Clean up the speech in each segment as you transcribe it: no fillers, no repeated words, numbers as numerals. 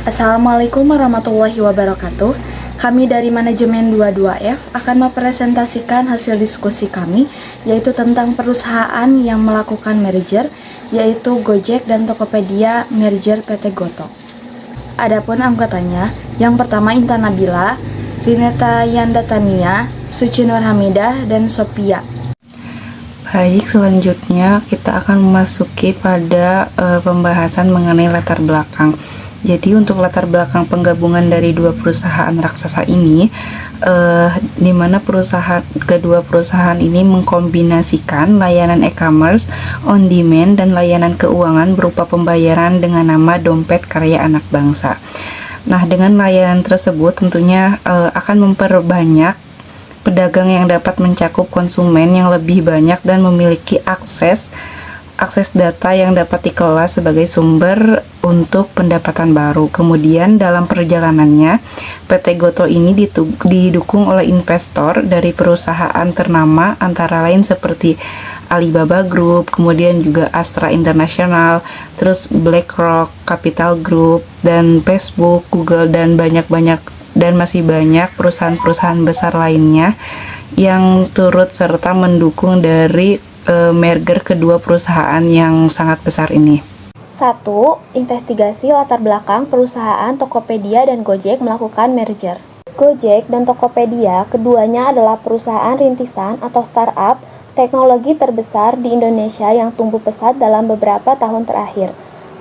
Assalamualaikum warahmatullahi wabarakatuh. Kami dari manajemen 22F akan mempresentasikan hasil diskusi kami, yaitu tentang perusahaan yang melakukan merger, yaitu Gojek dan Tokopedia merger PT Goto. Adapun anggotanya, yang pertama Intan Nabila, Rineta Yandatania, Suci Nur Hamidah, dan Sophia. Baik, selanjutnya kita akan memasuki pada pembahasan mengenai latar belakang. Jadi untuk latar belakang penggabungan dari dua perusahaan raksasa ini, di mana kedua perusahaan ini mengkombinasikan layanan e-commerce, on demand, dan layanan keuangan berupa pembayaran dengan nama Dompet Karya Anak Bangsa. Nah, dengan layanan tersebut tentunya akan memperbanyak pedagang yang dapat mencakup konsumen yang lebih banyak dan memiliki akses data yang dapat dikelola sebagai sumber untuk pendapatan baru. Kemudian dalam perjalanannya, PT Goto ini didukung oleh investor dari perusahaan ternama antara lain seperti Alibaba Group, kemudian juga Astra International, terus BlackRock, Capital Group, dan Facebook, Google, dan masih banyak perusahaan-perusahaan besar lainnya yang turut serta mendukung dari merger kedua perusahaan yang sangat besar ini. 1. Investigasi latar belakang perusahaan Tokopedia dan Gojek melakukan merger. Gojek dan Tokopedia keduanya adalah perusahaan rintisan atau startup teknologi terbesar di Indonesia yang tumbuh pesat dalam beberapa tahun terakhir.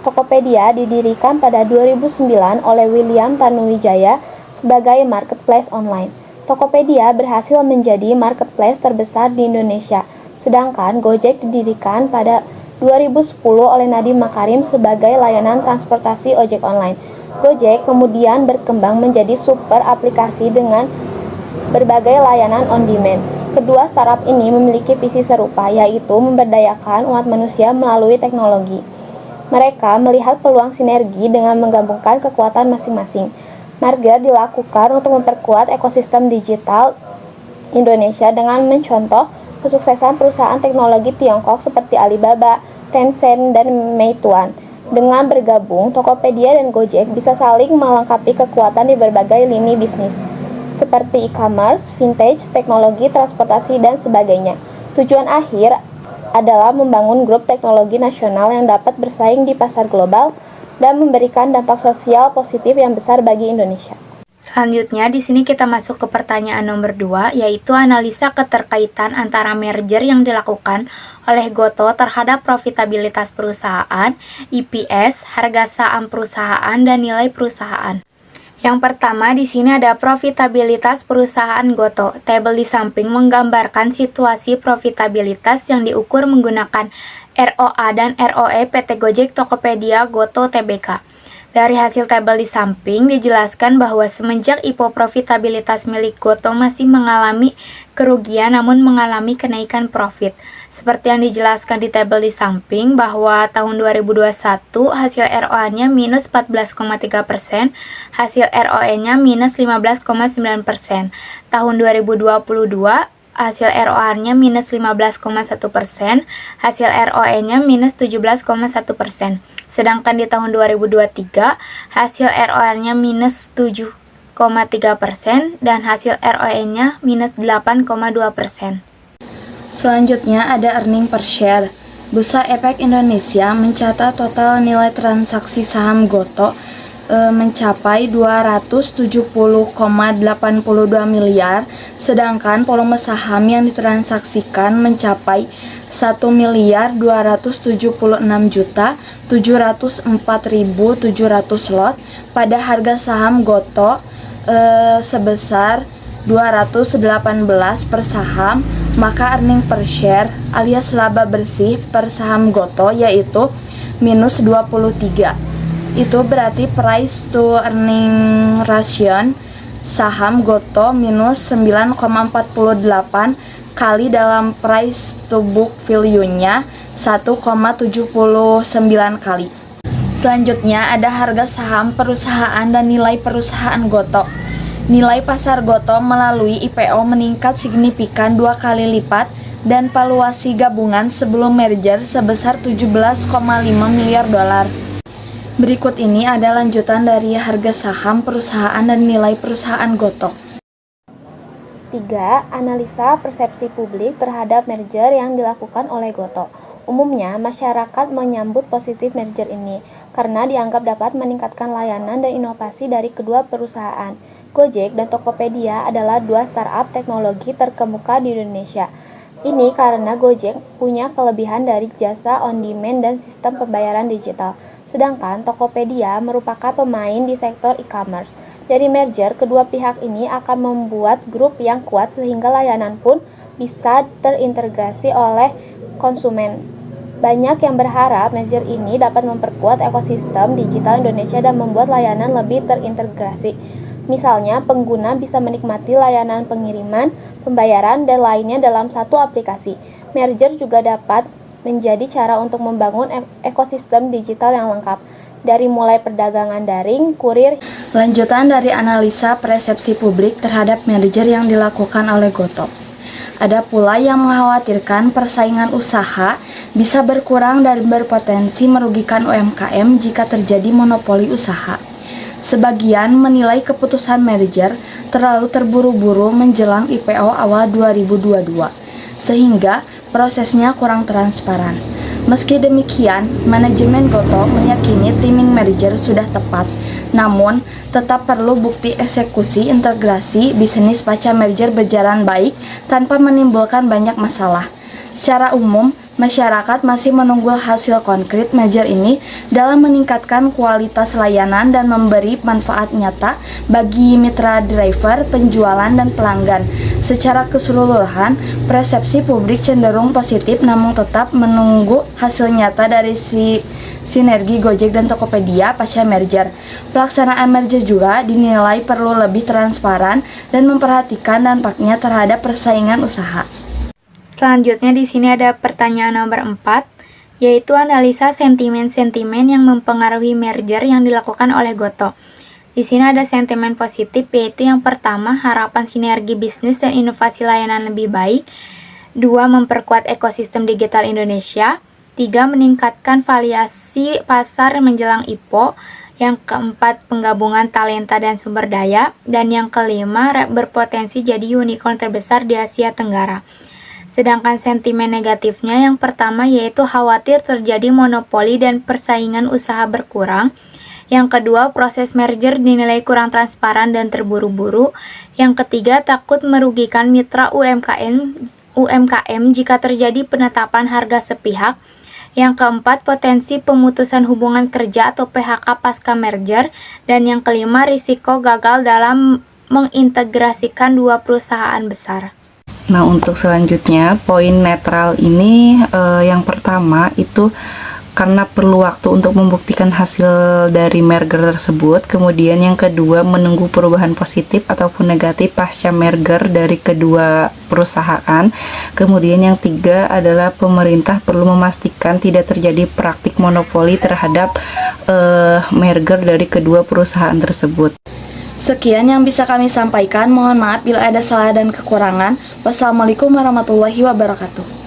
Tokopedia didirikan pada 2009 oleh William Tanuwijaya sebagai marketplace online. Tokopedia berhasil menjadi marketplace terbesar di Indonesia, sedangkan Gojek didirikan pada 2010 oleh Nadiem Makarim sebagai layanan transportasi ojek online. Gojek kemudian berkembang menjadi super aplikasi dengan berbagai layanan on demand. Kedua startup ini memiliki visi serupa, yaitu memberdayakan umat manusia melalui teknologi. Mereka melihat peluang sinergi dengan menggabungkan kekuatan masing-masing. Merger dilakukan untuk memperkuat ekosistem digital Indonesia dengan mencontoh kesuksesan perusahaan teknologi Tiongkok seperti Alibaba, Tencent, dan Meituan. Dengan bergabung, Tokopedia dan Gojek bisa saling melengkapi kekuatan di berbagai lini bisnis, seperti e-commerce, vintage, teknologi, transportasi, dan sebagainya. Tujuan akhir adalah membangun grup teknologi nasional yang dapat bersaing di pasar global dan memberikan dampak sosial positif yang besar bagi Indonesia. Selanjutnya, di sini kita masuk ke pertanyaan nomor 2, yaitu analisa keterkaitan antara merger yang dilakukan oleh Goto terhadap profitabilitas perusahaan, EPS, harga saham perusahaan, dan nilai perusahaan. Yang pertama, di sini ada profitabilitas perusahaan Goto. Tabel di samping menggambarkan situasi profitabilitas yang diukur menggunakan ROA dan ROE PT Gojek Tokopedia Goto Tbk. Dari hasil tabel di samping dijelaskan bahwa semenjak IPO profitabilitas milik Goto masih mengalami kerugian namun mengalami kenaikan profit. Seperti yang dijelaskan di tabel di samping bahwa tahun 2021 hasil ROA-nya minus 14,3%, hasil ROE-nya minus 15,9%. Tahun 2022 hasil ROA-nya minus 15,1%, hasil ROE-nya minus 17,1%. Sedangkan di tahun 2023, hasil ROA-nya minus 7,3% dan hasil ROE-nya minus 8,2%. Selanjutnya ada earning per share. Bursa Efek Indonesia mencatat total nilai transaksi saham Goto mencapai 270,82 miliar, sedangkan volume saham yang ditransaksikan mencapai 1.276.704.700 lot pada harga saham Goto sebesar 218 per saham, maka earning per share alias laba bersih per saham Goto yaitu minus 23. Itu berarti price to earning ratio saham Goto minus 9,48 kali dalam price to book value-nya 1,79 kali. Selanjutnya ada harga saham perusahaan dan nilai perusahaan Goto. Nilai pasar Goto melalui IPO meningkat signifikan 2 kali lipat dan valuasi gabungan sebelum merger sebesar 17,5 miliar dolar. Berikut ini ada lanjutan dari harga saham perusahaan dan nilai perusahaan Goto. 3. Analisa persepsi publik terhadap merger yang dilakukan oleh Goto. Umumnya, masyarakat menyambut positif merger ini karena dianggap dapat meningkatkan layanan dan inovasi dari kedua perusahaan. Gojek dan Tokopedia adalah dua startup teknologi terkemuka di Indonesia. Ini karena Gojek punya kelebihan dari jasa on-demand dan sistem pembayaran digital, sedangkan Tokopedia merupakan pemain di sektor e-commerce. Dari merger, kedua pihak ini akan membuat grup yang kuat sehingga layanan pun bisa terintegrasi oleh konsumen. Banyak yang berharap merger ini dapat memperkuat ekosistem digital Indonesia dan membuat layanan lebih terintegrasi. Misalnya, pengguna bisa menikmati layanan pengiriman, pembayaran, dan lainnya dalam satu aplikasi. Merger juga dapat menjadi cara untuk membangun ekosistem digital yang lengkap, dari mulai perdagangan daring, kurir. Lanjutan dari analisa persepsi publik terhadap merger yang dilakukan oleh Goto. Ada pula yang mengkhawatirkan persaingan usaha bisa berkurang dan berpotensi merugikan UMKM jika terjadi monopoli usaha. Sebagian menilai keputusan merger terlalu terburu-buru menjelang IPO awal 2022, sehingga prosesnya kurang transparan. Meski demikian, manajemen Goto meyakini timing merger sudah tepat, namun tetap perlu bukti eksekusi integrasi bisnis pasca merger berjalan baik tanpa menimbulkan banyak masalah. Secara umum, masyarakat masih menunggu hasil konkret merger ini dalam meningkatkan kualitas layanan dan memberi manfaat nyata bagi mitra driver, penjualan, dan pelanggan. Secara keseluruhan, persepsi publik cenderung positif namun tetap menunggu hasil nyata dari sinergi Gojek dan Tokopedia pasca merger. Pelaksanaan merger juga dinilai perlu lebih transparan dan memperhatikan dampaknya terhadap persaingan usaha. Selanjutnya di sini ada pertanyaan nomor 4, yaitu analisa sentimen-sentimen yang mempengaruhi merger yang dilakukan oleh Goto. Di sini ada sentimen positif, yaitu yang pertama, harapan sinergi bisnis dan inovasi layanan lebih baik. 2. Memperkuat ekosistem digital Indonesia. 3. Meningkatkan variasi pasar menjelang IPO. Yang keempat, penggabungan talenta dan sumber daya. Dan yang kelima, berpotensi jadi unicorn terbesar di Asia Tenggara. Sedangkan sentimen negatifnya yang pertama yaitu khawatir terjadi monopoli dan persaingan usaha berkurang. Yang kedua, proses merger dinilai kurang transparan dan terburu-buru. Yang ketiga, takut merugikan mitra UMKM jika terjadi penetapan harga sepihak. Yang keempat, potensi pemutusan hubungan kerja atau PHK pasca merger. Dan yang kelima, risiko gagal dalam mengintegrasikan dua perusahaan besar. Nah, untuk selanjutnya, poin netral ini yang pertama itu karena perlu waktu untuk membuktikan hasil dari merger tersebut. Kemudian yang kedua, menunggu perubahan positif ataupun negatif pasca merger dari kedua perusahaan. Kemudian yang tiga adalah pemerintah perlu memastikan tidak terjadi praktik monopoli terhadap merger dari kedua perusahaan tersebut. Sekian yang bisa kami sampaikan. Mohon maaf bila ada salah dan kekurangan. Wassalamualaikum warahmatullahi wabarakatuh.